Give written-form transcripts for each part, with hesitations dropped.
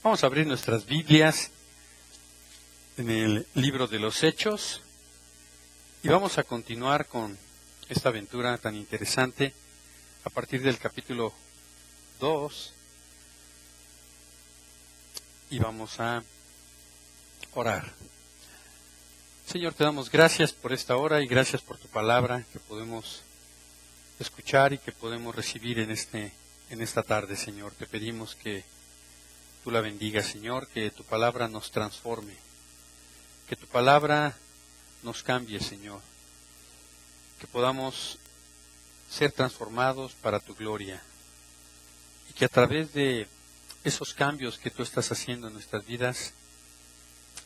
Vamos a abrir nuestras Biblias en el libro de los Hechos y vamos a continuar con esta aventura tan interesante a partir del capítulo 2 y vamos a orar. Señor, te damos gracias por esta hora y gracias por tu palabra que podemos escuchar y que podemos recibir en esta tarde, Señor. Te pedimos que tú la bendigas, Señor, que tu palabra nos transforme, que tu palabra nos cambie, Señor, que podamos ser transformados para tu gloria y que a través de esos cambios que tú estás haciendo en nuestras vidas,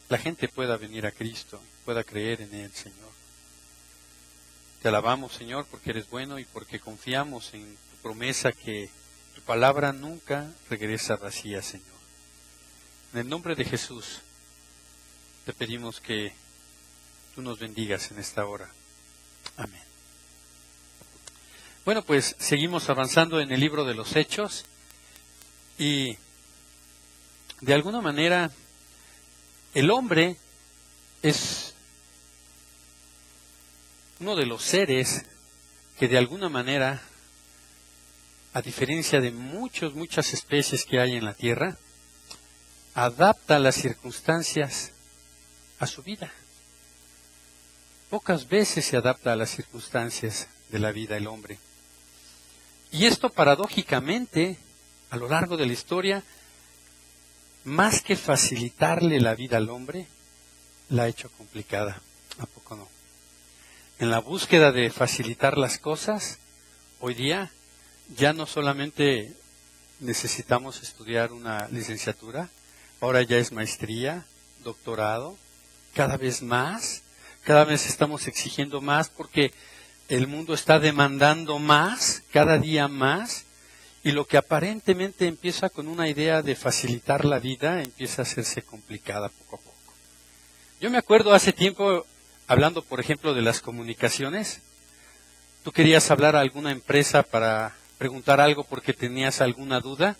la gente pueda venir a Cristo, pueda creer en Él, Señor. Te alabamos, Señor, porque eres bueno y porque confiamos en tu promesa que tu palabra nunca regresa vacía, Señor. En el nombre de Jesús, te pedimos que tú nos bendigas en esta hora. Amén. Bueno, pues seguimos avanzando en el libro de los Hechos y de alguna manera el hombre es uno de los seres que de alguna manera, a diferencia de muchas especies que hay en la tierra, adapta las circunstancias a su vida. Pocas veces se adapta a las circunstancias de la vida el hombre. Y esto paradójicamente, a lo largo de la historia, más que facilitarle la vida al hombre, la ha hecho complicada. ¿A poco no? En la búsqueda de facilitar las cosas, hoy día ya no solamente necesitamos estudiar una licenciatura, ahora ya es maestría, doctorado, cada vez estamos exigiendo más porque el mundo está demandando más, cada día más, y lo que aparentemente empieza con una idea de facilitar la vida, empieza a hacerse complicada poco a poco. Yo me acuerdo hace tiempo, hablando por ejemplo de las comunicaciones, tú querías hablar a alguna empresa para preguntar algo porque tenías alguna duda,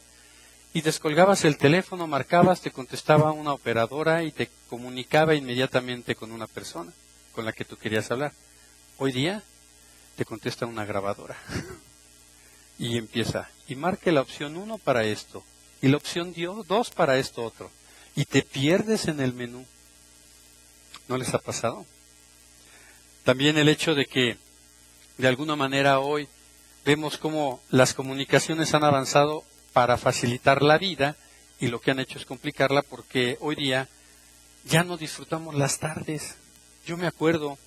y descolgabas el teléfono, marcabas, te contestaba una operadora y te comunicaba inmediatamente con una persona con la que tú querías hablar. Hoy día te contesta una grabadora y empieza, y marque la opción 1 para esto, y la opción 2 para esto otro, y te pierdes en el menú. ¿No les ha pasado? También el hecho de que de alguna manera hoy vemos cómo las comunicaciones han avanzado para facilitar la vida y lo que han hecho es complicarla porque hoy día ya no disfrutamos las tardes. Yo me acuerdo,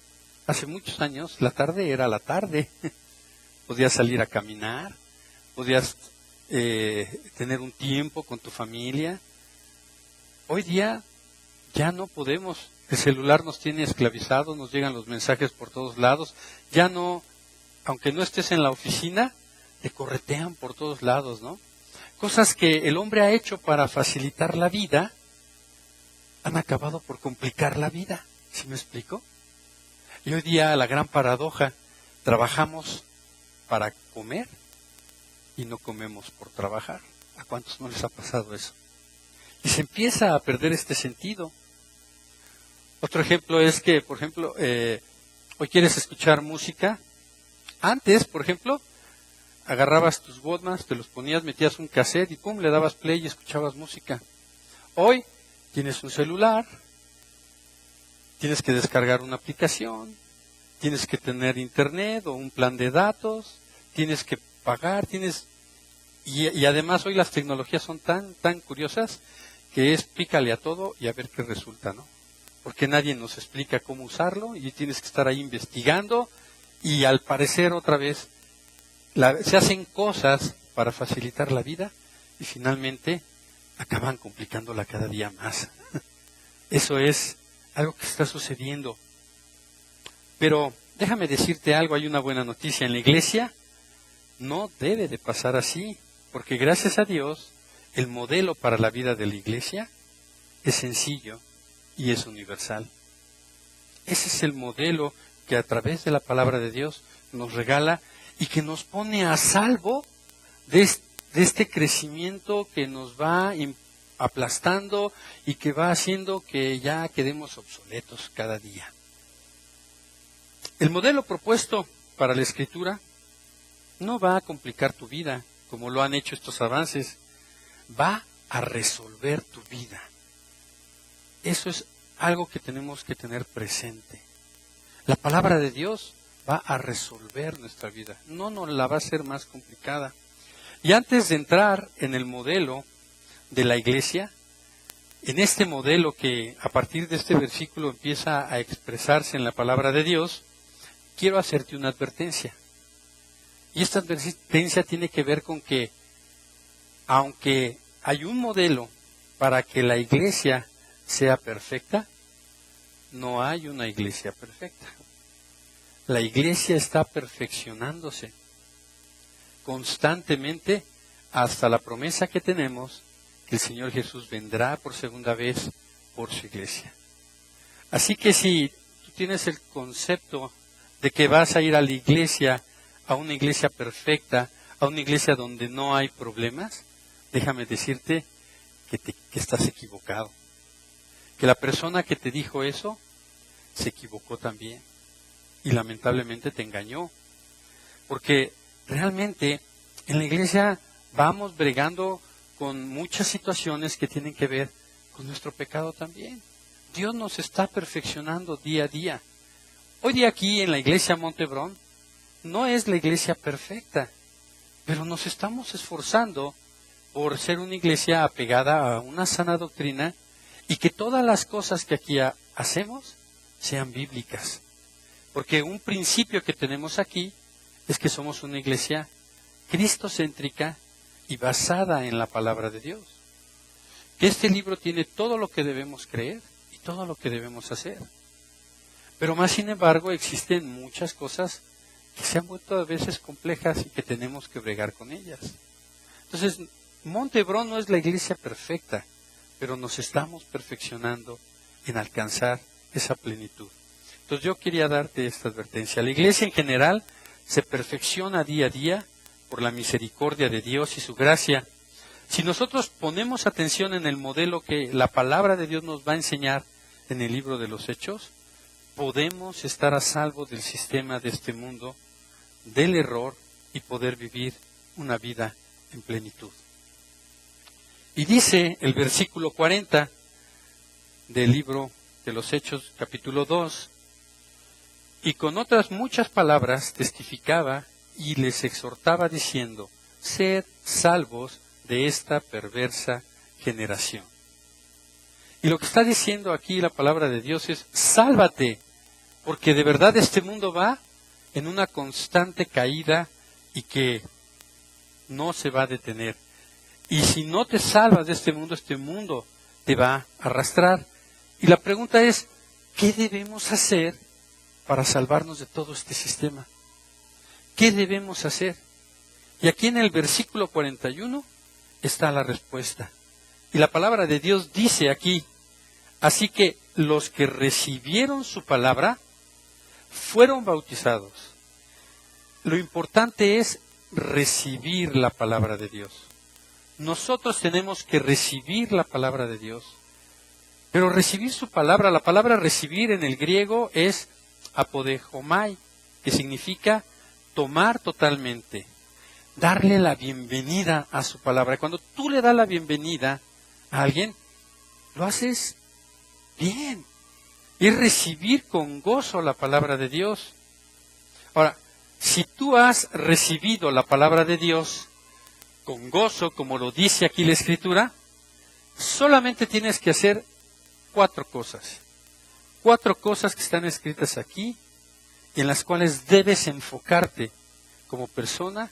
hace muchos años, la tarde era la tarde. Podías salir a caminar, podías tener un tiempo con tu familia. Hoy día ya no podemos. El celular nos tiene esclavizados, nos llegan los mensajes por todos lados. Ya no, aunque no estés en la oficina, te corretean por todos lados, ¿no? Cosas que el hombre ha hecho para facilitar la vida han acabado por complicar la vida. ¿Sí me explico? Y hoy día la gran paradoja, trabajamos para comer y no comemos por trabajar. ¿A cuántos no les ha pasado eso? Y se empieza a perder este sentido. Otro ejemplo es que, por ejemplo, hoy quieres escuchar música. Antes, por ejemplo, agarrabas tus Walkman, te los ponías, metías un cassette y pum, le dabas play y escuchabas música. Hoy tienes un celular, tienes que descargar una aplicación, tienes que tener internet o un plan de datos, tienes que pagar, y además hoy las tecnologías son tan curiosas que es pícale a todo y a ver qué resulta, ¿no? Porque nadie nos explica cómo usarlo y tienes que estar ahí investigando y al parecer otra vez se hacen cosas para facilitar la vida y finalmente acaban complicándola cada día más. Eso es algo que está sucediendo. Pero déjame decirte algo, hay una buena noticia en la iglesia. No debe de pasar así, porque gracias a Dios, el modelo para la vida de la iglesia es sencillo y es universal. Ese es el modelo que a través de la palabra de Dios nos regala y que nos pone a salvo de este crecimiento que nos va aplastando y que va haciendo que ya quedemos obsoletos cada día. El modelo propuesto para la Escritura no va a complicar tu vida como lo han hecho estos avances, va a resolver tu vida. Eso es algo que tenemos que tener presente. La palabra de Dios va a resolver nuestra vida, no nos la va a hacer más complicada. Y antes de entrar en el modelo de la iglesia, en este modelo que a partir de este versículo empieza a expresarse en la palabra de Dios, quiero hacerte una advertencia. Y esta advertencia tiene que ver con que, aunque hay un modelo para que la iglesia sea perfecta, no hay una iglesia perfecta. La iglesia está perfeccionándose constantemente hasta la promesa que tenemos que el Señor Jesús vendrá por segunda vez por su iglesia. Así que si tú tienes el concepto de que vas a ir a la iglesia, a una iglesia perfecta, a una iglesia donde no hay problemas, déjame decirte que estás equivocado. Que la persona que te dijo eso se equivocó también y lamentablemente te engañó. Porque realmente en la iglesia vamos bregando con muchas situaciones que tienen que ver con nuestro pecado también. Dios nos está perfeccionando día a día. Hoy día aquí en la iglesia Montebrón no es la iglesia perfecta, pero nos estamos esforzando por ser una iglesia apegada a una sana doctrina y que todas las cosas que aquí hacemos sean bíblicas. Porque un principio que tenemos aquí es que somos una iglesia cristocéntrica y basada en la palabra de Dios. Que este libro tiene todo lo que debemos creer y todo lo que debemos hacer. Pero más sin embargo existen muchas cosas que se han vuelto a veces complejas y que tenemos que bregar con ellas. Entonces, Montebrón no es la iglesia perfecta, pero nos estamos perfeccionando en alcanzar esa plenitud. Entonces yo quería darte esta advertencia. La iglesia en general se perfecciona día a día por la misericordia de Dios y su gracia. Si nosotros ponemos atención en el modelo que la palabra de Dios nos va a enseñar en el libro de los Hechos, podemos estar a salvo del sistema de este mundo, del error y poder vivir una vida en plenitud. Y dice el versículo 40 del libro de los Hechos, capítulo 2, y con otras muchas palabras testificaba y les exhortaba diciendo, sed salvos de esta perversa generación. Y lo que está diciendo aquí la palabra de Dios es, sálvate, porque de verdad este mundo va en una constante caída y que no se va a detener. Y si no te salvas de este mundo te va a arrastrar. Y la pregunta es, ¿qué debemos hacer para salvarnos de todo este sistema? ¿Qué debemos hacer? Y aquí en el versículo 41 está la respuesta. Y la palabra de Dios dice aquí, así que los que recibieron su palabra fueron bautizados. Lo importante es recibir la palabra de Dios. Nosotros tenemos que recibir la palabra de Dios. Pero recibir su palabra, la palabra recibir en el griego es apodejomai, que significa tomar totalmente, darle la bienvenida a su palabra. Cuando tú le das la bienvenida a alguien, lo haces bien. Y recibir con gozo la palabra de Dios. Ahora, si tú has recibido la palabra de Dios con gozo, como lo dice aquí la Escritura, solamente tienes que hacer 4 cosas. 4 cosas que están escritas aquí, en las cuales debes enfocarte como persona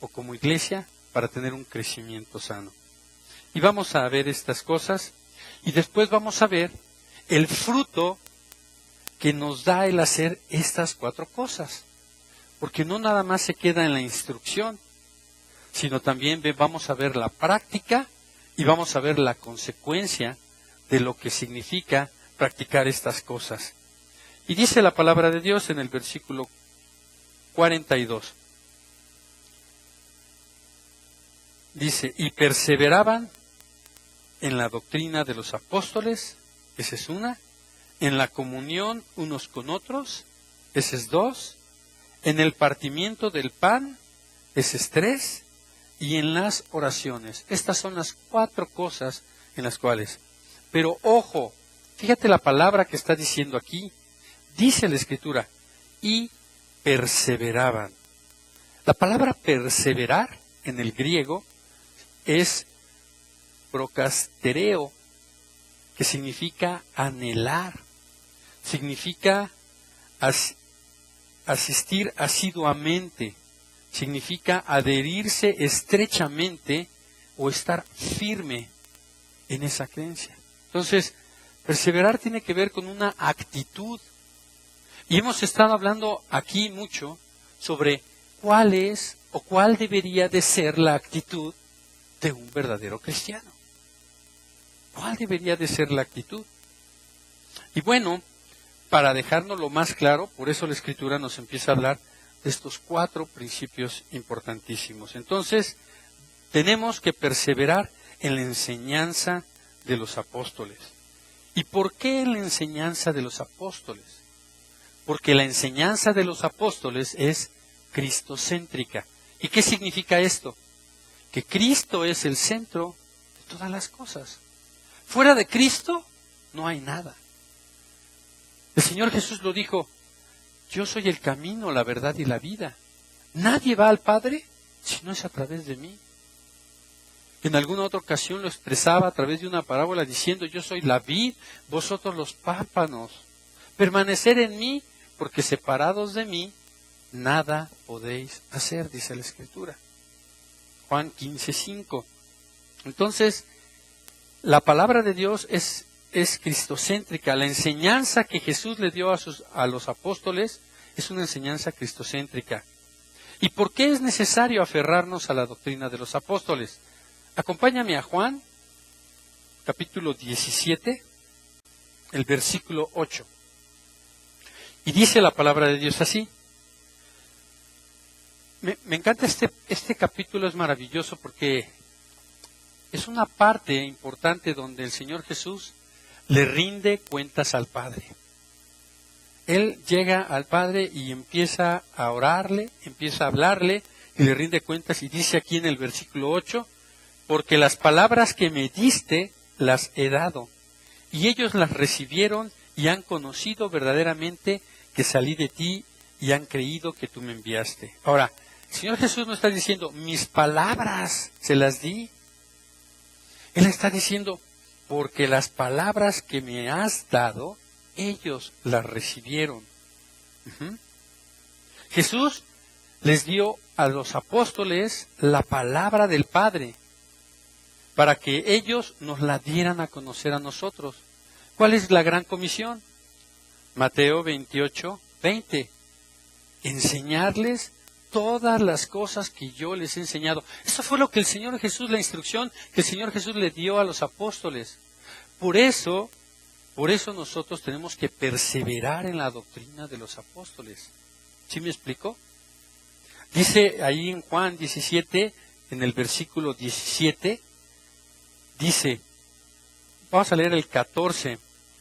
o como iglesia para tener un crecimiento sano. Y vamos a ver estas cosas y después vamos a ver el fruto que nos da el hacer estas 4 cosas. Porque no nada más se queda en la instrucción, sino también vamos a ver la práctica y vamos a ver la consecuencia de lo que significa practicar estas cosas. Y dice la palabra de Dios en el versículo 42. Dice, y perseveraban en la doctrina de los apóstoles, esa es una, en la comunión unos con otros, ese es dos, en el partimiento del pan, ese es tres, y en las oraciones. Estas son las 4 cosas en las cuales. Pero ojo, fíjate la palabra que está diciendo aquí. Dice la Escritura, y perseveraban. La palabra perseverar en el griego es procastereo, que significa anhelar, significa asistir asiduamente, significa adherirse estrechamente o estar firme en esa creencia. Entonces, perseverar tiene que ver con una actitud. Y hemos estado hablando aquí mucho sobre cuál es o cuál debería de ser la actitud de un verdadero cristiano. ¿Cuál debería de ser la actitud? Y bueno, para dejárnoslo más claro, por eso la Escritura nos empieza a hablar de estos 4 principios importantísimos. Entonces, tenemos que perseverar en la enseñanza de los apóstoles. ¿Y por qué en la enseñanza de los apóstoles? Porque la enseñanza de los apóstoles es cristocéntrica. ¿Y qué significa esto? Que Cristo es el centro de todas las cosas. Fuera de Cristo no hay nada. El Señor Jesús lo dijo, yo soy el camino, la verdad y la vida. Nadie va al Padre si no es a través de mí. En alguna otra ocasión lo expresaba a través de una parábola diciendo, yo soy la vid, vosotros los pámpanos. Permanecer en mí, porque separados de mí, nada podéis hacer, dice la Escritura. Juan 15:5. Entonces, la palabra de Dios es cristocéntrica. La enseñanza que Jesús le dio a los apóstoles es una enseñanza cristocéntrica. ¿Y por qué es necesario aferrarnos a la doctrina de los apóstoles? Acompáñame a Juan, capítulo 17, el versículo 8. Y dice la palabra de Dios así. Me encanta este capítulo, es maravilloso porque es una parte importante donde el Señor Jesús le rinde cuentas al Padre. Él llega al Padre y empieza a orarle, empieza a hablarle y le rinde cuentas y dice aquí en el versículo 8, porque las palabras que me diste las he dado y ellos las recibieron y han conocido verdaderamente que salí de ti y han creído que tú me enviaste. Ahora, el Señor Jesús no está diciendo, mis palabras se las di. Él está diciendo, porque las palabras que me has dado, ellos las recibieron. Jesús les dio a los apóstoles la palabra del Padre, para que ellos nos la dieran a conocer a nosotros. ¿Cuál es la gran comisión? Mateo 28:20. Enseñarles todas las cosas que yo les he enseñado. Eso fue lo que el Señor Jesús, la instrucción que el Señor Jesús le dio a los apóstoles. Por eso nosotros tenemos que perseverar en la doctrina de los apóstoles. ¿Sí me explicó? Dice ahí en Juan 17, en el versículo 17, dice, vamos a leer el 14,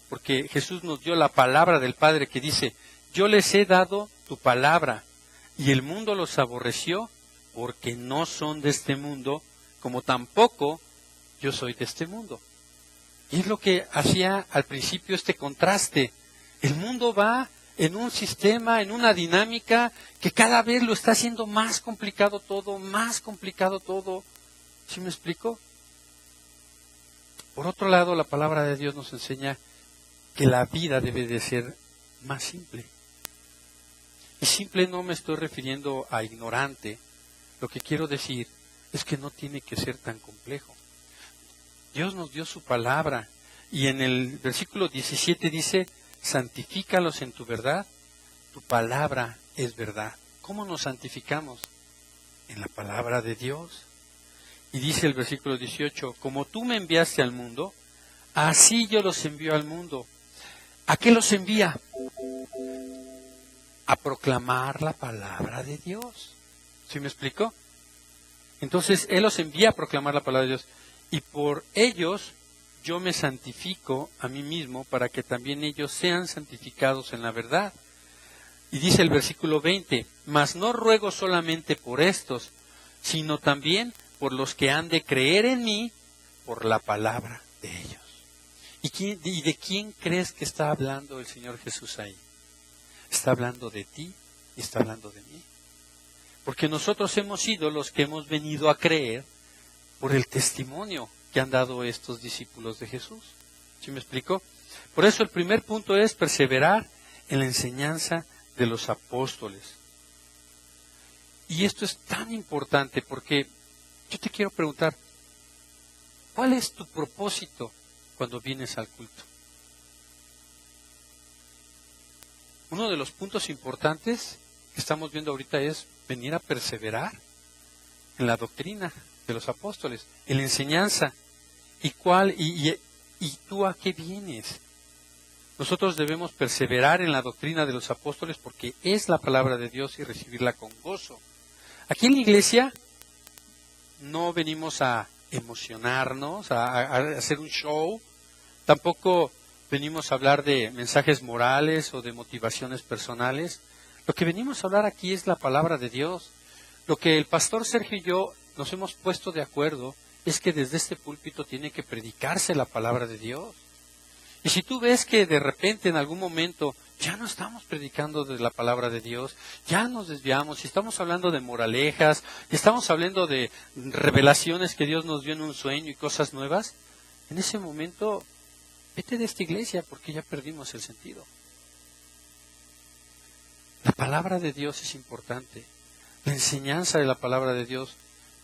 porque Jesús nos dio la palabra del Padre que dice, yo les he dado tu palabra, y el mundo los aborreció, porque no son de este mundo, como tampoco yo soy de este mundo. Y es lo que hacía al principio este contraste. El mundo va en un sistema, en una dinámica, que cada vez lo está haciendo más complicado todo, más complicado todo. ¿Sí me explico? Por otro lado, la palabra de Dios nos enseña que la vida debe de ser más simple. Y simple no me estoy refiriendo a ignorante. Lo que quiero decir es que no tiene que ser tan complejo. Dios nos dio su palabra y en el versículo 17 dice, santifícalos en tu verdad, tu palabra es verdad. ¿Cómo nos santificamos? En la palabra de Dios. Y dice el versículo 18, como tú me enviaste al mundo, así yo los envío al mundo. ¿A qué los envía? a proclamar la palabra de Dios. ¿Sí me explico? Entonces, Él los envía a proclamar la palabra de Dios. Y por ellos yo me santifico a mí mismo para que también ellos sean santificados en la verdad. Y dice el versículo 20, mas no ruego solamente por estos, sino también por los que han de creer en mí por la palabra de ellos. ¿Y de quién crees que está hablando el Señor Jesús ahí? Está hablando de ti y está hablando de mí. Porque nosotros hemos sido los que hemos venido a creer por el testimonio que han dado estos discípulos de Jesús. ¿Sí me explico? Por eso el primer punto es perseverar en la enseñanza de los apóstoles. Y esto es tan importante porque yo te quiero preguntar, ¿cuál es tu propósito cuando vienes al culto? Uno de los puntos importantes que estamos viendo ahorita es venir a perseverar en la doctrina de los apóstoles, en la enseñanza. ¿Y tú a qué vienes? Nosotros debemos perseverar en la doctrina de los apóstoles porque es la palabra de Dios y recibirla con gozo. Aquí en la iglesia no venimos a emocionarnos, a hacer un show, tampoco venimos a hablar de mensajes morales o de motivaciones personales. Lo que venimos a hablar aquí es la palabra de Dios. Lo que el pastor Sergio y yo nos hemos puesto de acuerdo es que desde este púlpito tiene que predicarse la palabra de Dios. Y si tú ves que de repente en algún momento ya no estamos predicando de la palabra de Dios, ya nos desviamos, y estamos hablando de moralejas, y estamos hablando de revelaciones que Dios nos dio en un sueño y cosas nuevas, en ese momento vete de esta iglesia porque ya perdimos el sentido. La palabra de Dios es importante. La enseñanza de la palabra de Dios.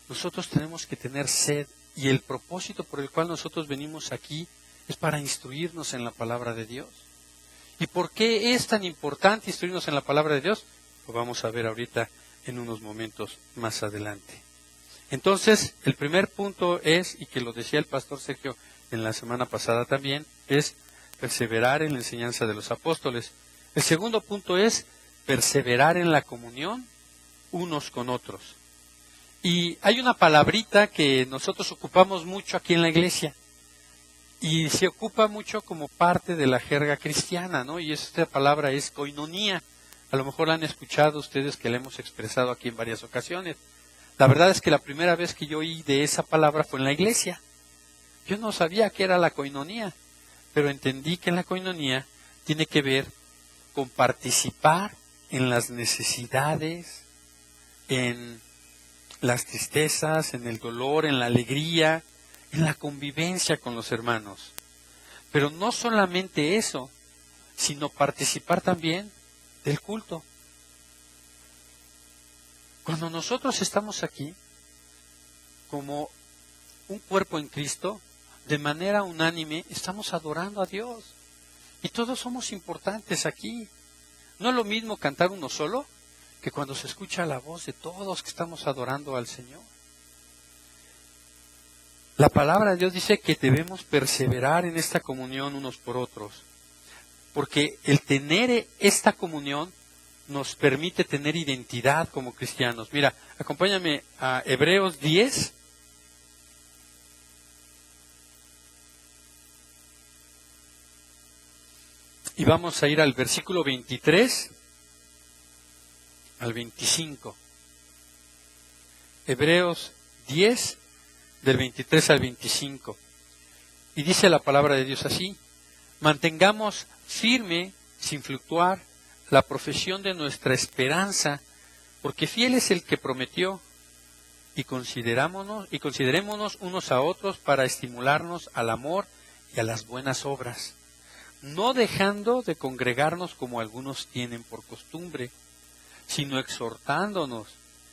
Nosotros tenemos que tener sed y el propósito por el cual nosotros venimos aquí es para instruirnos en la palabra de Dios. ¿Y por qué es tan importante instruirnos en la palabra de Dios? Lo vamos a ver ahorita en unos momentos más adelante. Entonces, el primer punto es, y que lo decía el pastor Sergio en la semana pasada también, es perseverar en la enseñanza de los apóstoles. El segundo punto es perseverar en la comunión unos con otros. Y hay una palabrita que nosotros ocupamos mucho aquí en la iglesia y se ocupa mucho como parte de la jerga cristiana, ¿no? Y esta palabra es koinonía. A lo mejor la han escuchado ustedes que la hemos expresado aquí en varias ocasiones. La verdad es que la primera vez que yo oí de esa palabra fue en la iglesia. Yo no sabía qué era la koinonía, pero entendí que la koinonía tiene que ver con participar en las necesidades, en las tristezas, en el dolor, en la alegría, en la convivencia con los hermanos. Pero no solamente eso, sino participar también del culto. Cuando nosotros estamos aquí, como un cuerpo en Cristo, de manera unánime, estamos adorando a Dios. Y todos somos importantes aquí. No es lo mismo cantar uno solo que cuando se escucha la voz de todos que estamos adorando al Señor. La palabra de Dios dice que debemos perseverar en esta comunión unos por otros, porque el tener esta comunión nos permite tener identidad como cristianos. Mira, acompáñame a Hebreos 10. Y vamos a ir al versículo 23 al 25. Hebreos 10, del 23 al 25. Y dice la palabra de Dios así: mantengamos firme, sin fluctuar, la profesión de nuestra esperanza, porque fiel es el que prometió, y considerémonos unos a otros para estimularnos al amor y a las buenas obras, no dejando de congregarnos como algunos tienen por costumbre, sino exhortándonos,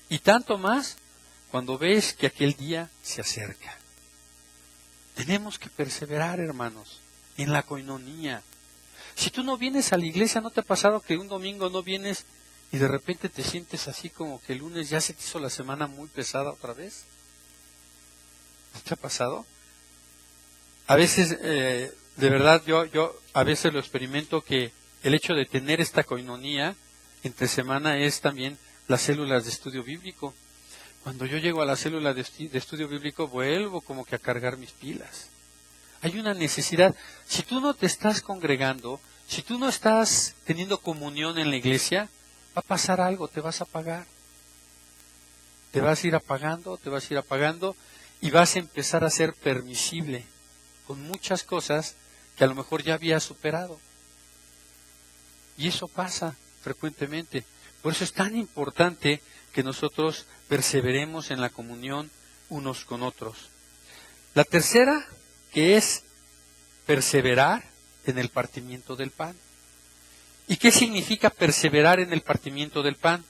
y tanto más cuando ves que aquel día se acerca. Tenemos que perseverar, hermanos, en la koinonía. Si tú no vienes a la iglesia, ¿no te ha pasado que un domingo no vienes y de repente te sientes así como que el lunes ya se te hizo la semana muy pesada otra vez? ¿No te ha pasado? A veces, de verdad, yo a veces lo experimento, que el hecho de tener esta koinonía entre semana es también las células de estudio bíblico. Cuando yo llego a la célula de estudio bíblico, vuelvo como que a cargar mis pilas. Hay una necesidad. Si tú no te estás congregando, si tú no estás teniendo comunión en la iglesia, va a pasar algo, te vas a apagar. Te vas a ir apagando, y vas a empezar a ser permisible con muchas cosas que a lo mejor ya habías superado. Y eso pasa frecuentemente. Por eso es tan importante que nosotros perseveremos en la comunión unos con otros. La tercera, que es perseverar en el partimiento del pan. ¿Y qué significa perseverar en el partimiento del pan?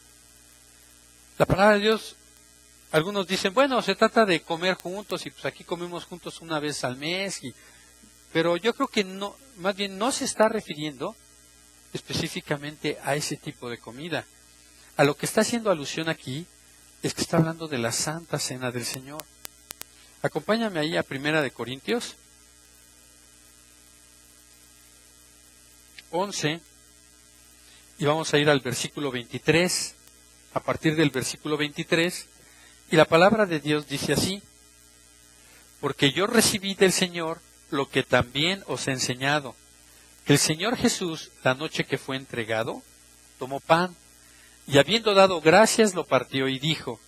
La palabra de Dios, algunos dicen, bueno, se trata de comer juntos, y pues aquí comemos juntos una vez al mes, pero yo creo que no, más bien no se está refiriendo específicamente a ese tipo de comida. A lo que está haciendo alusión aquí es que está hablando de la Santa Cena del Señor. Acompáñame ahí a 1 Corintios 11 y vamos a ir al versículo 23, a partir del versículo 23, y la palabra de Dios dice así: porque yo recibí del Señor lo que también os he enseñado, que el Señor Jesús, la noche que fue entregado, tomó pan, y habiendo dado gracias lo partió y dijo: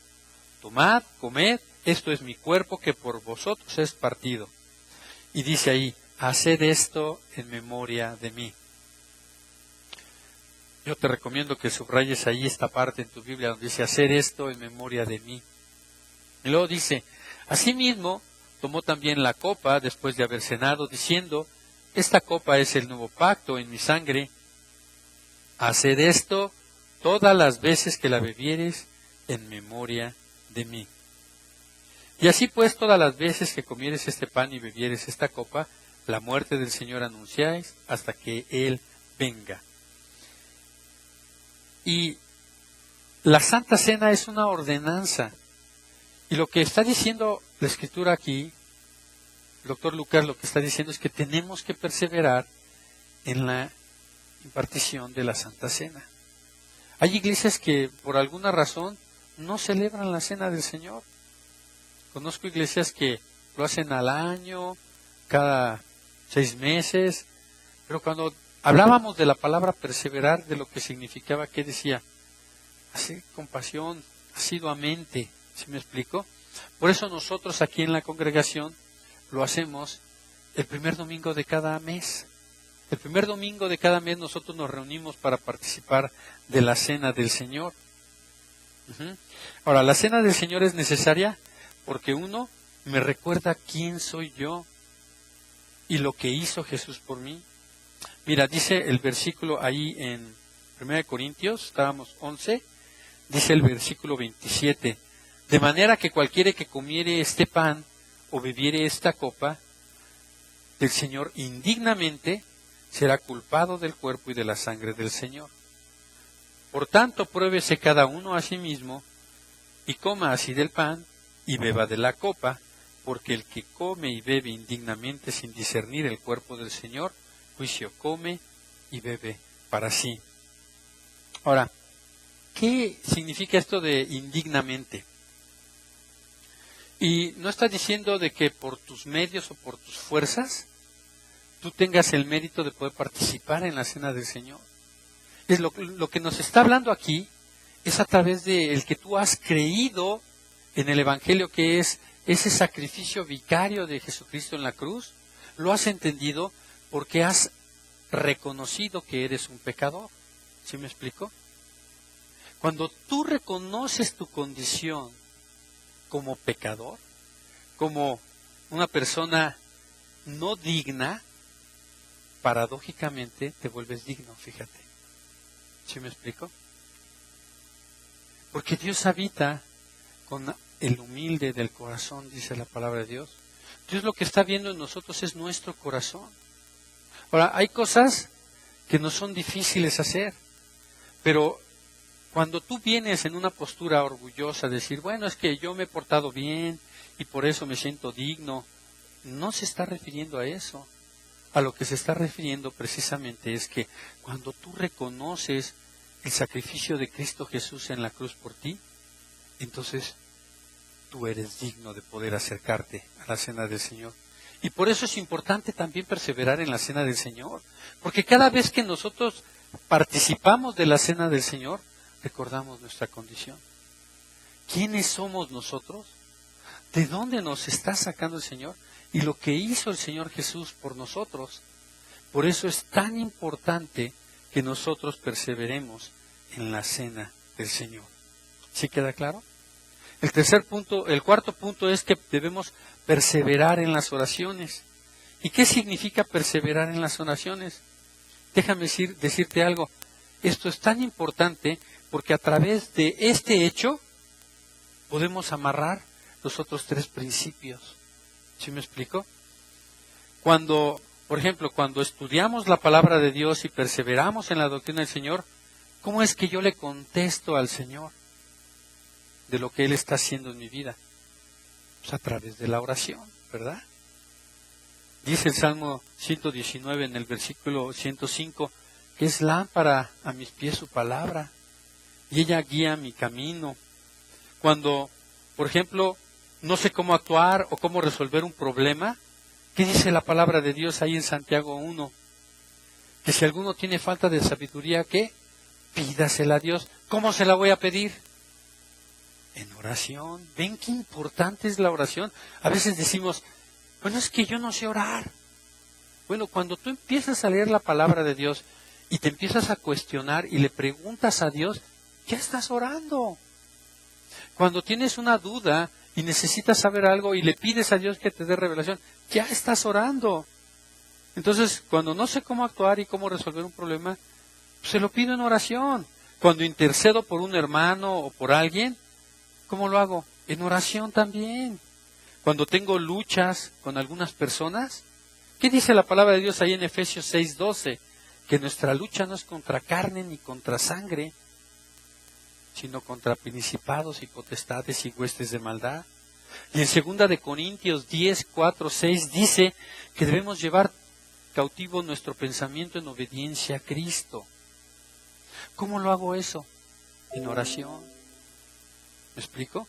tomad, comed, esto es mi cuerpo que por vosotros es partido. Y dice ahí: haced esto en memoria de mí. Yo te recomiendo que subrayes ahí esta parte en tu Biblia donde dice: hacer esto en memoria de mí. Y luego dice: asimismo tomó también la copa después de haber cenado, diciendo: esta copa es el nuevo pacto en mi sangre. Haced esto todas las veces que la bebiereis en memoria de mí. Y así pues, todas las veces que comieres este pan y bebieres esta copa, la muerte del Señor anunciáis hasta que Él venga. Y la Santa Cena es una ordenanza. Y lo que está diciendo la Escritura aquí, el doctor Lucas lo que está diciendo es que tenemos que perseverar en la impartición de la Santa Cena. Hay iglesias que por alguna razón no celebran la Cena del Señor. Conozco iglesias que lo hacen al año, cada 6 meses, pero cuando hablábamos de la palabra perseverar, de lo que significaba, ¿qué decía? Hacer con pasión, asiduamente, ¿sí me explico? Por eso nosotros aquí en la congregación lo hacemos el primer domingo de cada mes. El primer domingo de cada mes nosotros nos reunimos para participar de la Cena del Señor. Ahora, la Cena del Señor es necesaria porque uno me recuerda quién soy yo y lo que hizo Jesús por mí. Mira, dice el versículo ahí en 1 Corintios, estábamos 11, dice el versículo 27, de manera que cualquiera que comiere este pan o bebiere esta copa del Señor indignamente, será culpado del cuerpo y de la sangre del Señor. Por tanto, pruébese cada uno a sí mismo, y coma así del pan, y beba de la copa, porque el que come y bebe indignamente sin discernir el cuerpo del Señor, juicio come y bebe para sí. Ahora, ¿qué significa esto de indignamente? Y no está diciendo de que por tus medios o por tus fuerzas tú tengas el mérito de poder participar en la Cena del Señor. Es lo que nos está hablando aquí es a través de el que tú has creído en el Evangelio, que es ese sacrificio vicario de Jesucristo en la cruz. Lo has entendido porque has reconocido que eres un pecador. ¿Sí me explico? Cuando tú reconoces tu condición como pecador, como una persona no digna, paradójicamente te vuelves digno, fíjate. ¿Sí me explico? Porque Dios habita con el humilde del corazón, dice la palabra de Dios. Dios lo que está viendo en nosotros es nuestro corazón. Ahora, hay cosas que no son difíciles hacer, pero cuando tú vienes en una postura orgullosa, decir, bueno, es que yo me he portado bien y por eso me siento digno, no se está refiriendo a eso. A lo que se está refiriendo precisamente es que cuando tú reconoces el sacrificio de Cristo Jesús en la cruz por ti, entonces tú eres digno de poder acercarte a la cena del Señor. Y por eso es importante también perseverar en la cena del Señor, porque cada vez que nosotros participamos de la cena del Señor, recordamos nuestra condición. ¿Quiénes somos nosotros? ¿De dónde nos está sacando el Señor? Y lo que hizo el Señor Jesús por nosotros. Por eso es tan importante que nosotros perseveremos en la cena del Señor. ¿Sí queda claro? El cuarto punto es que debemos perseverar en las oraciones. ¿Y qué significa perseverar en las oraciones? Déjame decirte algo. Esto es tan importante porque a través de este hecho podemos amarrar los otros tres principios. ¿Sí me explico? Por ejemplo, cuando estudiamos la palabra de Dios y perseveramos en la doctrina del Señor, ¿cómo es que yo le contesto al Señor de lo que Él está haciendo en mi vida? Pues a través de la oración, ¿verdad? Dice el Salmo 119 en el versículo 105, que es lámpara a mis pies su palabra, y ella guía mi camino. Cuando, por ejemplo, no sé cómo actuar o cómo resolver un problema, ¿qué dice la palabra de Dios ahí en Santiago 1? Que si alguno tiene falta de sabiduría, ¿qué? Pídasela a Dios. ¿Cómo se la voy a pedir? En oración. ¿Ven qué importante es la oración? A veces decimos, bueno, es que yo no sé orar. Bueno, cuando tú empiezas a leer la palabra de Dios y te empiezas a cuestionar y le preguntas a Dios, ya estás orando. Cuando tienes una duda y necesitas saber algo y le pides a Dios que te dé revelación, ya estás orando. Entonces, cuando no sé cómo actuar y cómo resolver un problema, pues se lo pido en oración. Cuando intercedo por un hermano o por alguien, ¿cómo lo hago? En oración también. Cuando tengo luchas con algunas personas, ¿qué dice la palabra de Dios ahí en Efesios 6:12? Que nuestra lucha no es contra carne ni contra sangre, sino contra principados y potestades y huestes de maldad. Y en 2 de Corintios 10:4-6 dice que debemos llevar cautivo nuestro pensamiento en obediencia a Cristo. ¿Cómo lo hago eso? En oración. ¿Me explico?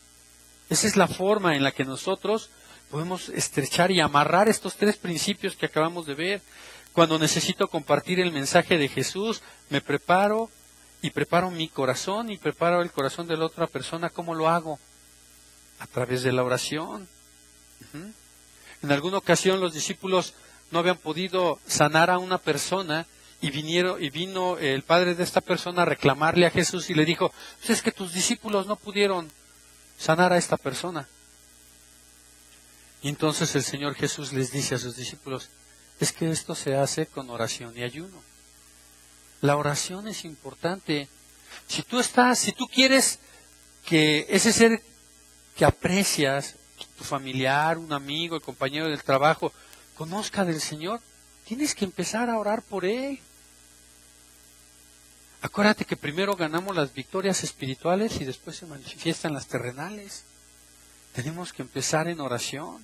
Esa es la forma en la que nosotros podemos estrechar y amarrar estos tres principios que acabamos de ver. Cuando necesito compartir el mensaje de Jesús, me preparo y preparo mi corazón y preparo el corazón de la otra persona. ¿Cómo lo hago? A través de la oración. En alguna ocasión los discípulos no habían podido sanar a una persona y vino el padre de esta persona a reclamarle a Jesús y le dijo, pues es que tus discípulos no pudieron sanar a esta persona. Y entonces el Señor Jesús les dice a sus discípulos, es que esto se hace con oración y ayuno. La oración es importante. Si tú quieres que ese ser que aprecias, tu familiar, un amigo, el compañero del trabajo, conozca del Señor, tienes que empezar a orar por él. Acuérdate que primero ganamos las victorias espirituales y después se manifiestan las terrenales. Tenemos que empezar en oración.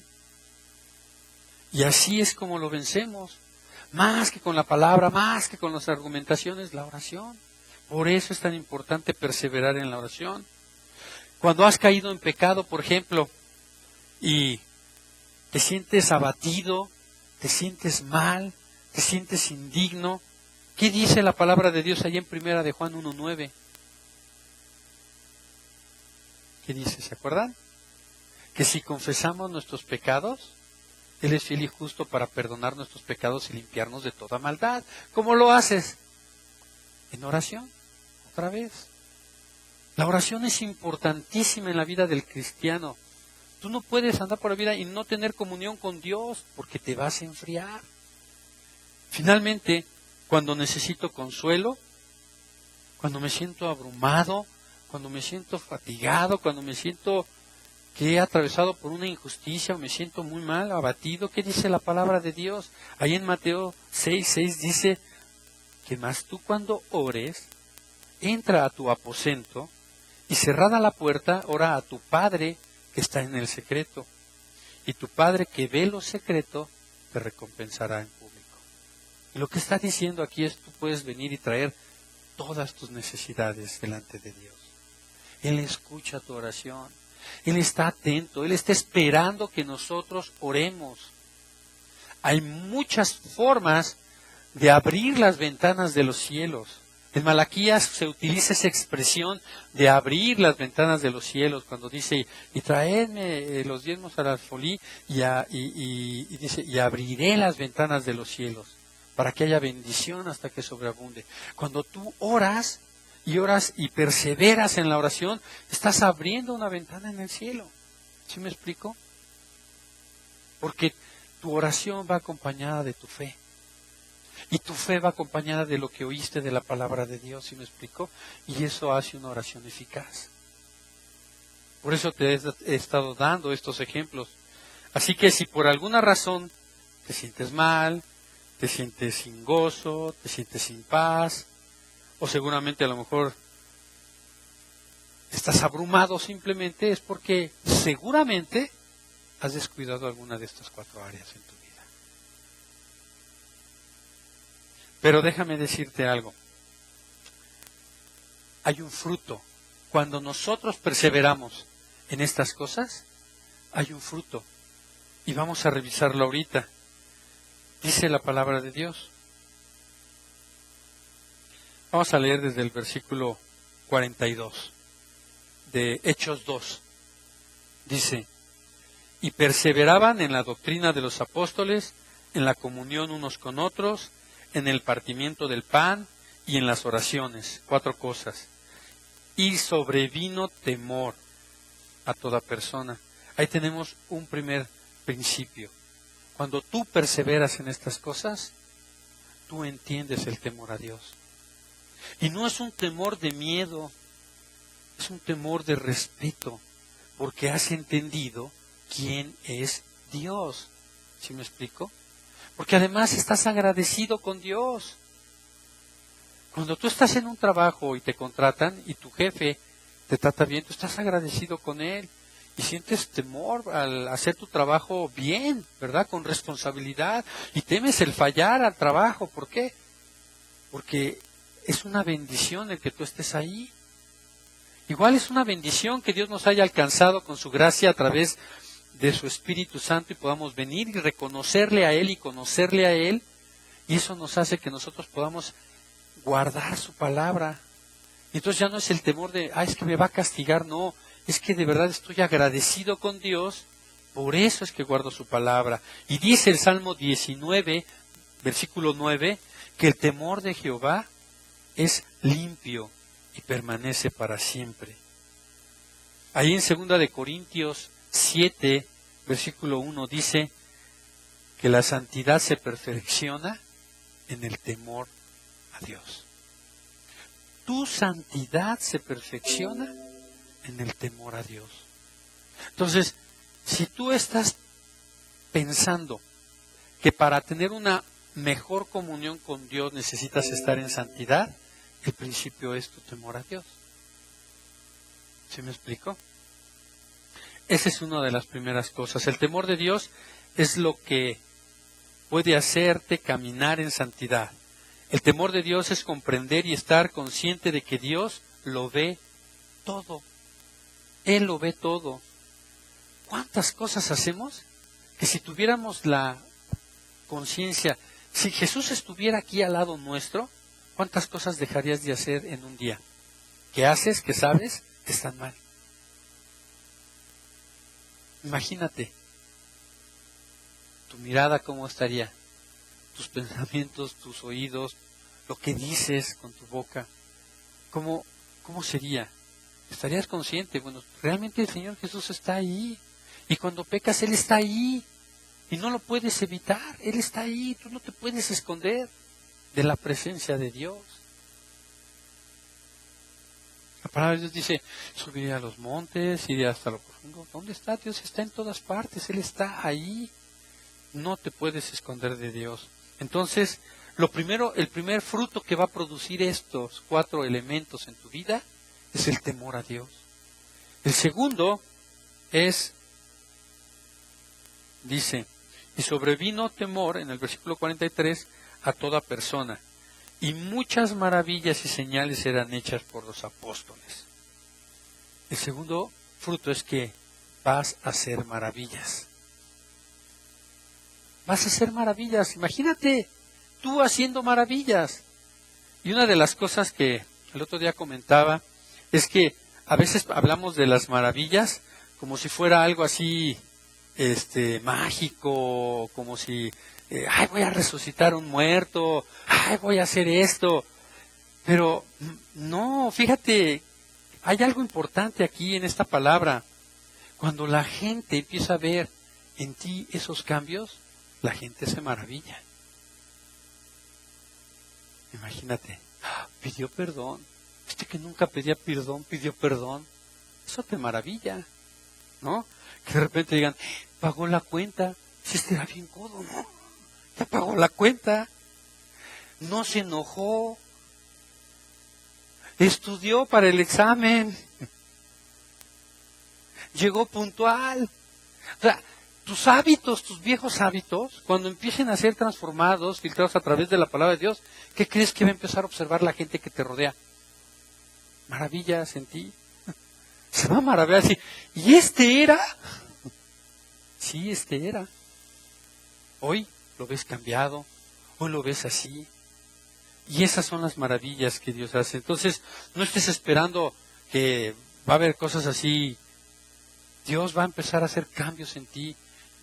Y así es como lo vencemos. Más que con la palabra, más que con las argumentaciones, la oración. Por eso es tan importante perseverar en la oración. Cuando has caído en pecado, por ejemplo, y te sientes abatido, te sientes mal, te sientes indigno, ¿qué dice la palabra de Dios allá en 1 de Juan 1:9? ¿Qué dice? ¿Se acuerdan? Que si confesamos nuestros pecados, Él es fiel y justo para perdonar nuestros pecados y limpiarnos de toda maldad. ¿Cómo lo haces? En oración, otra vez. La oración es importantísima en la vida del cristiano. Tú no puedes andar por la vida y no tener comunión con Dios porque te vas a enfriar. Finalmente, cuando necesito consuelo, cuando me siento abrumado, cuando me siento fatigado, cuando me siento que he atravesado por una injusticia o me siento muy mal, abatido, ¿qué dice la palabra de Dios? Ahí en Mateo 6:6 dice que más tú cuando ores, entra a tu aposento y cerrada la puerta, ora a tu Padre que está en el secreto. Y tu Padre que ve lo secreto, te recompensará en público. Y lo que está diciendo aquí es, tú puedes venir y traer todas tus necesidades delante de Dios. Él escucha tu oración. Él está atento. Él está esperando que nosotros oremos. Hay muchas formas de abrir las ventanas de los cielos. En Malaquías se utiliza esa expresión de abrir las ventanas de los cielos cuando dice, y traedme los diezmos al alfolí y dice, y abriré las ventanas de los cielos para que haya bendición hasta que sobreabunde. Cuando tú oras y perseveras en la oración, estás abriendo una ventana en el cielo. ¿Sí me explico? Porque tu oración va acompañada de tu fe. Y tu fe va acompañada de lo que oíste de la palabra de Dios, ¿sí me explico? Y eso hace una oración eficaz. Por eso te he estado dando estos ejemplos. Así que si por alguna razón te sientes mal, te sientes sin gozo, te sientes sin paz, o seguramente a lo mejor estás abrumado simplemente, es porque seguramente has descuidado alguna de estas 4 áreas en tu vida. Pero déjame decirte algo. Hay un fruto. Cuando nosotros perseveramos en estas cosas, hay un fruto. Y vamos a revisarlo ahorita. Dice la palabra de Dios. Vamos a leer desde el versículo 42 de Hechos 2. Dice, y perseveraban en la doctrina de los apóstoles, en la comunión unos con otros, en el partimiento del pan y en las oraciones. 4 cosas. Y sobrevino temor a toda persona. Ahí tenemos un primer principio. Cuando tú perseveras en estas cosas, tú entiendes el temor a Dios. Y no es un temor de miedo, es un temor de respeto, porque has entendido quién es Dios. ¿Sí me explico? Porque además estás agradecido con Dios. Cuando tú estás en un trabajo y te contratan y tu jefe te trata bien, tú estás agradecido con él y sientes temor al hacer tu trabajo bien, ¿verdad? Con responsabilidad, y temes el fallar al trabajo. ¿Por qué? Porque es una bendición el que tú estés ahí. Igual es una bendición que Dios nos haya alcanzado con su gracia a través de su Espíritu Santo y podamos venir y reconocerle a Él y conocerle a Él, y eso nos hace que nosotros podamos guardar su palabra. Y entonces ya no es el temor de, es que me va a castigar, no, es que de verdad estoy agradecido con Dios, por eso es que guardo su palabra. Y dice el Salmo 19, versículo 9, que el temor de Jehová es limpio y permanece para siempre. Ahí en 2 de Corintios 7, versículo 1 dice que la santidad se perfecciona en el temor a Dios. Tu santidad se perfecciona en el temor a Dios. Entonces, si tú estás pensando que para tener una mejor comunión con Dios necesitas estar en santidad, el principio es tu temor a Dios. ¿Sí me explico? Esa es una de las primeras cosas. El temor de Dios es lo que puede hacerte caminar en santidad. El temor de Dios es comprender y estar consciente de que Dios lo ve todo. Él lo ve todo. ¿Cuántas cosas hacemos que si tuviéramos la conciencia, si Jesús estuviera aquí al lado nuestro, cuántas cosas dejarías de hacer en un día? Que haces, que sabes, que están mal. Imagínate, tu mirada cómo estaría, tus pensamientos, tus oídos, lo que dices con tu boca, ¿cómo sería? ¿Estarías consciente? Bueno, realmente el Señor Jesús está ahí, y cuando pecas Él está ahí, y no lo puedes evitar, Él está ahí, tú no te puedes esconder de la presencia de Dios. La palabra de Dios dice, subiré a los montes, iré hasta lo profundo. ¿Dónde está Dios? Está en todas partes, Él está ahí. No te puedes esconder de Dios. Entonces, el primer fruto que va a producir estos 4 elementos en tu vida es el temor a Dios. El segundo dice, y sobrevino temor, en el versículo 43, a toda persona. y muchas maravillas y señales eran hechas por los apóstoles. El segundo fruto es que vas a hacer maravillas. Vas a hacer maravillas. Imagínate tú haciendo maravillas. Y una de las cosas que el otro día comentaba es que a veces hablamos de las maravillas como si fuera algo así mágico, como si ay, voy a resucitar un muerto, ay, voy a hacer esto. Pero no, fíjate, hay algo importante aquí en esta palabra. Cuando la gente empieza a ver en ti esos cambios, la gente se maravilla. Imagínate, pidió perdón. Que nunca pedía perdón, pidió perdón. Eso te maravilla, ¿no? Que de repente digan, pagó la cuenta. Si era bien codo, ¿no? Ya pagó la cuenta. No se enojó. Estudió para el examen. Llegó puntual. O sea, tus hábitos, tus viejos hábitos, cuando empiecen a ser transformados, filtrados a través de la palabra de Dios, ¿qué crees que va a empezar a observar la gente que te rodea? Maravillas en ti. Se va a maravillar así. ¿Y este era? Sí, este era. Hoy lo ves cambiado, hoy lo ves así. Y esas son las maravillas que Dios hace. Entonces, no estés esperando que va a haber cosas así. Dios va a empezar a hacer cambios en ti.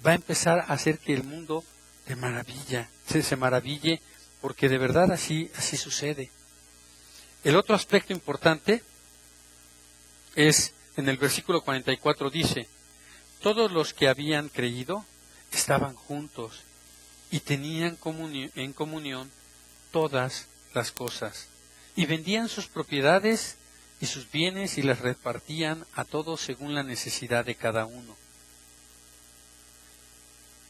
Va a empezar a hacer que el mundo te maravilla, se maraville, porque de verdad así sucede. El otro aspecto importante es, en el versículo 44 dice, todos los que habían creído estaban juntos y tenían en comunión todas las cosas, y vendían sus propiedades y sus bienes y las repartían a todos según la necesidad de cada uno.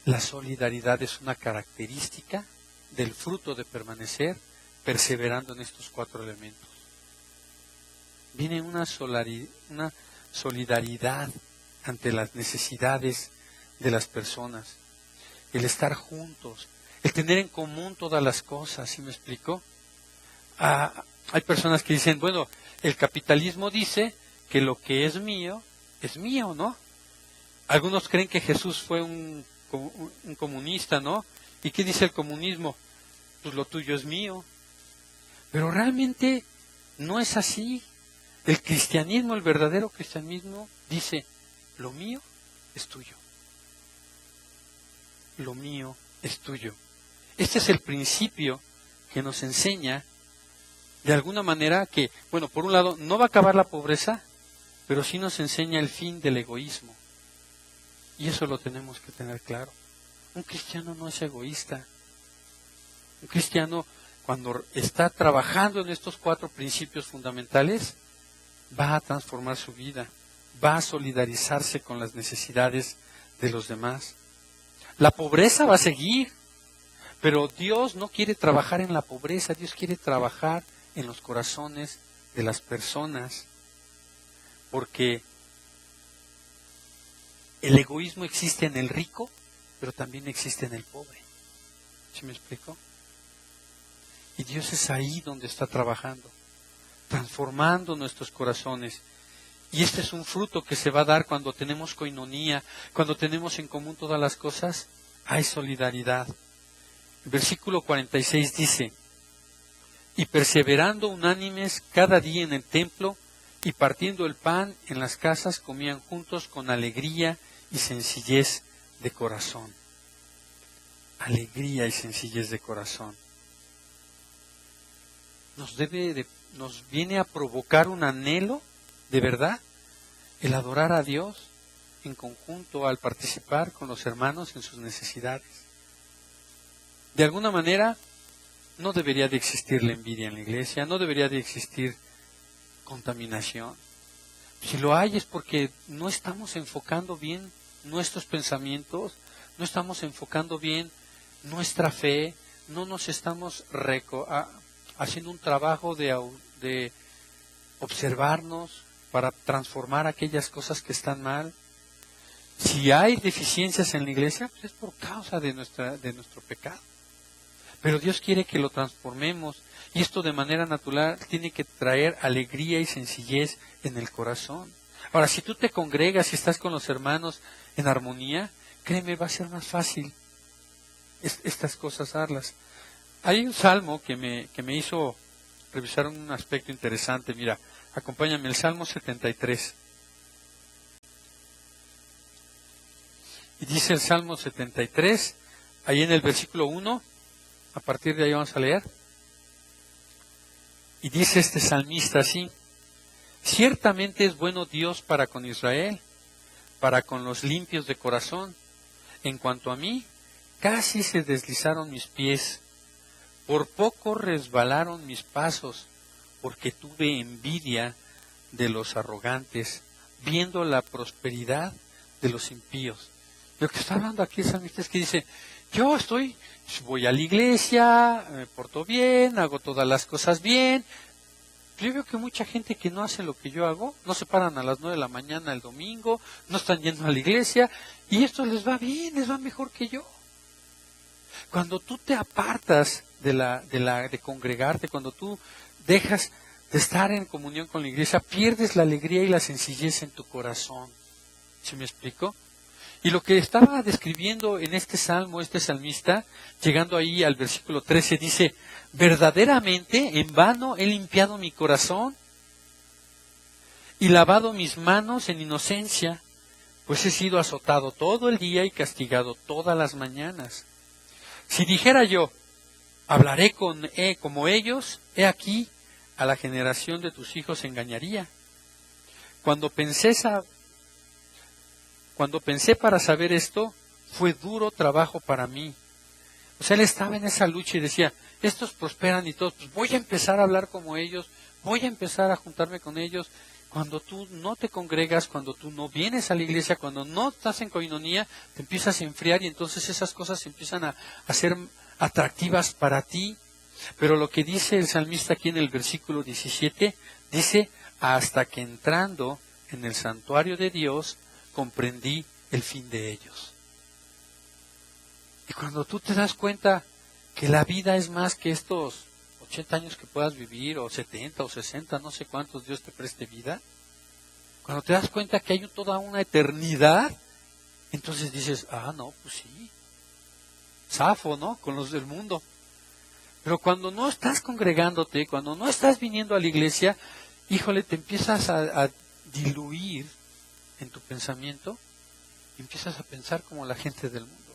La solidaridad es una característica del fruto de permanecer perseverando en estos 4 elementos. Viene una solidaridad ante las necesidades de las personas, el estar juntos, el tener en común todas las cosas, ¿sí me explico? Hay personas que dicen, bueno, el capitalismo dice que lo que es mío, ¿no? Algunos creen que Jesús fue un comunista, ¿no? ¿Y qué dice el comunismo? Pues lo tuyo es mío. Pero realmente no es así. El cristianismo, el verdadero cristianismo, dice, lo mío es tuyo. Lo mío es tuyo. Este es el principio que nos enseña, de alguna manera, que, bueno, por un lado, no va a acabar la pobreza, pero sí nos enseña el fin del egoísmo. Y eso lo tenemos que tener claro. Un cristiano no es egoísta. Un cristiano, cuando está trabajando en estos 4 principios fundamentales, va a transformar su vida, va a solidarizarse con las necesidades de los demás. La pobreza va a seguir, pero Dios no quiere trabajar en la pobreza, Dios quiere trabajar en los corazones de las personas, porque el egoísmo existe en el rico, pero también existe en el pobre. ¿Sí me explico? Y Dios es ahí donde está trabajando, transformando nuestros corazones. Y este es un fruto que se va a dar cuando tenemos coinonía, cuando tenemos en común todas las cosas, hay solidaridad. El versículo 46 dice, y perseverando unánimes cada día en el templo, y partiendo el pan en las casas, comían juntos con alegría y sencillez de corazón. Alegría y sencillez de corazón. Nos viene a provocar un anhelo, de verdad, el adorar a Dios en conjunto al participar con los hermanos en sus necesidades. De alguna manera, no debería de existir la envidia en la iglesia, no debería de existir contaminación. Si lo hay es porque no estamos enfocando bien nuestros pensamientos, no estamos enfocando bien nuestra fe, no nos estamos haciendo un trabajo de observarnos para transformar aquellas cosas que están mal. Si hay deficiencias en la iglesia, pues es por causa de nuestro pecado. Pero Dios quiere que lo transformemos, Y esto de manera natural tiene que traer alegría y sencillez en el corazón. Ahora, si tú te congregas y estás con los hermanos en armonía, créeme, va a ser más fácil estas cosas darlas. Hay un salmo que me hizo revisar un aspecto interesante. Mira, acompáñame, el Salmo 73. Y dice el Salmo 73, ahí en el versículo 1, a partir de ahí vamos a leer. Y dice este salmista así: ciertamente es bueno Dios para con Israel, para con los limpios de corazón. En cuanto a mí, casi se deslizaron mis pies, por poco resbalaron mis pasos, porque tuve envidia de los arrogantes, viendo la prosperidad de los impíos. Lo que está hablando aquí el salmista es que dice, voy a la iglesia, me porto bien, hago todas las cosas bien. Yo veo que mucha gente que no hace lo que yo hago, no se paran a las 9 de la mañana el domingo, no están yendo a la iglesia, y esto les va bien, les va mejor que yo. Cuando tú te apartas de congregarte, cuando tú dejas de estar en comunión con la iglesia, pierdes la alegría y la sencillez en tu corazón. ¿Sí me explico? Y lo que estaba describiendo en este salmo, este salmista, llegando ahí al versículo 13, dice, verdaderamente en vano he limpiado mi corazón y lavado mis manos en inocencia, pues he sido azotado todo el día y castigado todas las mañanas. Si dijera yo, hablaré como ellos, he aquí, a la generación de tus hijos engañaría. Cuando pensé para saber esto, fue duro trabajo para mí. O sea, él estaba en esa lucha y decía, estos prosperan y todos, pues voy a empezar a hablar como ellos, voy a empezar a juntarme con ellos. Cuando tú no te congregas, cuando tú no vienes a la iglesia, cuando no estás en coinonía, te empiezas a enfriar y entonces esas cosas empiezan a ser atractivas para ti. Pero lo que dice el salmista aquí en el versículo 17, dice, hasta que entrando en el santuario de Dios, comprendí el fin de ellos. Y cuando tú te das cuenta que la vida es más que estos 80 años que puedas vivir, o 70 o 60, no sé cuántos Dios te preste vida, cuando te das cuenta que hay toda una eternidad, entonces dices, no, pues sí, zafo, ¿no? Con los del mundo. Pero cuando no estás congregándote, cuando no estás viniendo a la iglesia, híjole, te empiezas a diluir en tu pensamiento y empiezas a pensar como la gente del mundo.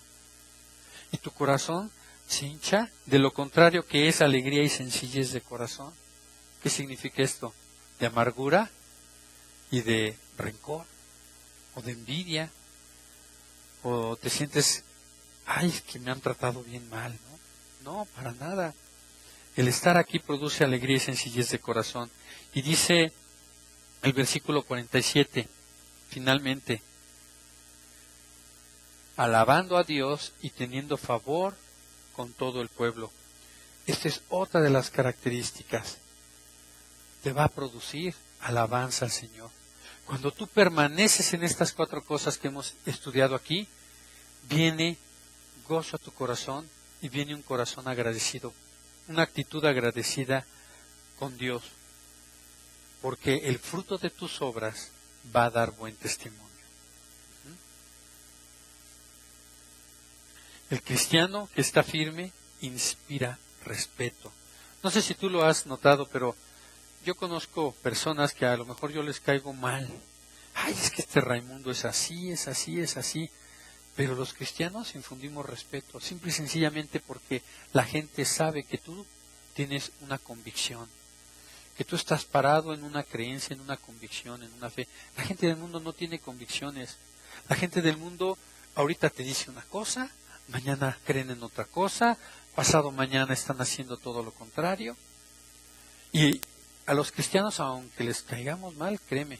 Y tu corazón se hincha de lo contrario que es alegría y sencillez de corazón. ¿Qué significa esto? De amargura y de rencor o de envidia, o te sientes, es que me han tratado bien mal, ¿no? No, para nada. El estar aquí produce alegría y sencillez de corazón. Y dice el versículo 47, finalmente, alabando a Dios y teniendo favor con todo el pueblo. Esta es otra de las características. Te va a producir alabanza al Señor. Cuando tú permaneces en estas 4 cosas que hemos estudiado aquí, viene gozo a tu corazón y viene un corazón agradecido, una actitud agradecida con Dios, porque el fruto de tus obras va a dar buen testimonio. El cristiano que está firme inspira respeto. No sé si tú lo has notado, pero yo conozco personas que a lo mejor yo les caigo mal. Es que este Raimundo es así, es así, es así. Pero los cristianos infundimos respeto, simple y sencillamente porque la gente sabe que tú tienes una convicción, que tú estás parado en una creencia, en una convicción, en una fe. La gente del mundo no tiene convicciones. La gente del mundo ahorita te dice una cosa, mañana creen en otra cosa, pasado mañana están haciendo todo lo contrario. Y a los cristianos, aunque les caigamos mal, créeme,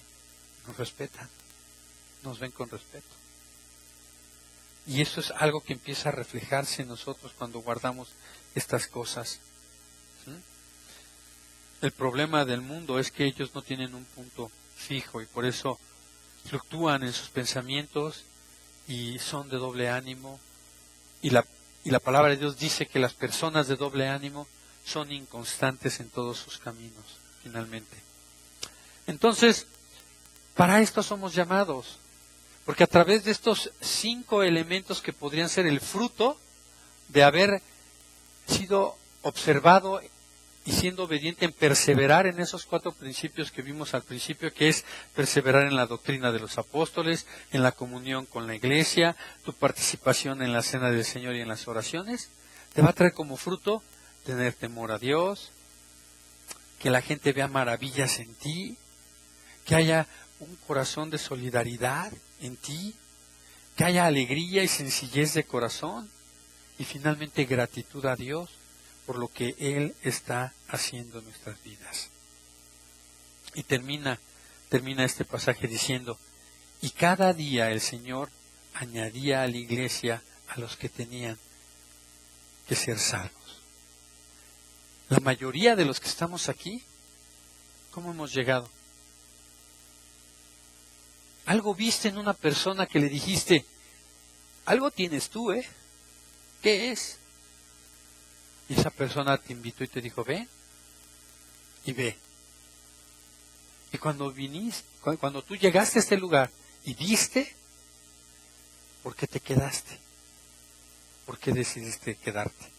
nos respetan, nos ven con respeto. Y eso es algo que empieza a reflejarse en nosotros cuando guardamos estas cosas. El problema del mundo es que ellos no tienen un punto fijo y por eso fluctúan en sus pensamientos y son de doble ánimo. Y la palabra de Dios dice que las personas de doble ánimo son inconstantes en todos sus caminos, finalmente. Entonces, para esto somos llamados, porque a través de estos 5 elementos que podrían ser el fruto de haber sido observado y siendo obediente en perseverar en esos 4 principios que vimos al principio, que es perseverar en la doctrina de los apóstoles, en la comunión con la iglesia, tu participación en la cena del Señor y en las oraciones, te va a traer como fruto tener temor a Dios, que la gente vea maravillas en ti, que haya un corazón de solidaridad en ti, que haya alegría y sencillez de corazón, y finalmente gratitud a Dios por lo que Él está haciendo en nuestras vidas. Y termina este pasaje diciendo, y cada día el Señor añadía a la iglesia a los que tenían que ser salvos. La mayoría de los que estamos aquí, ¿cómo hemos llegado? Algo viste en una persona que le dijiste, algo tienes tú, ¿eh? ¿Qué es? Y esa persona te invitó y te dijo, ve, y ve. Y cuando tú llegaste a este lugar y viste, ¿por qué te quedaste? ¿Por qué decidiste quedarte?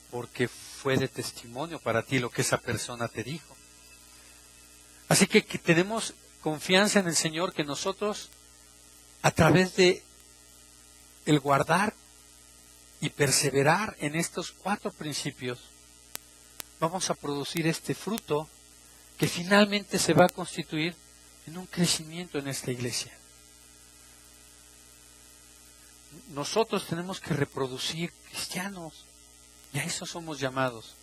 Porque fue de testimonio para ti lo que esa persona te dijo. Así que tenemos confianza en el Señor que nosotros, a través de el guardar y perseverar en estos 4 principios, vamos a producir este fruto que finalmente se va a constituir en un crecimiento en esta iglesia. Nosotros tenemos que reproducir cristianos, y a eso somos llamados,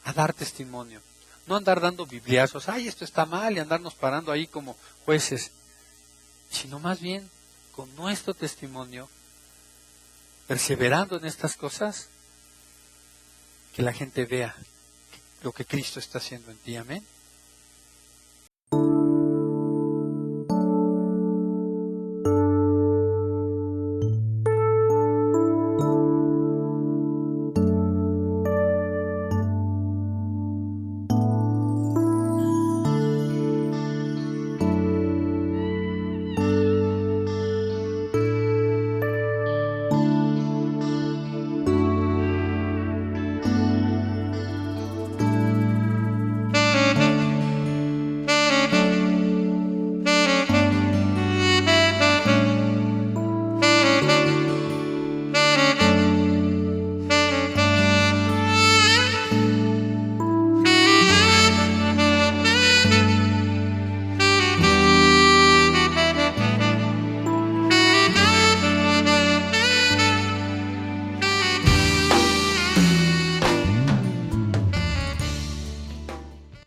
a dar testimonio. No andar dando bibliazos, ay, esto está mal, y andarnos parando ahí como jueces, sino más bien con nuestro testimonio, perseverando en estas cosas, que la gente vea lo que Cristo está haciendo en ti. Amén.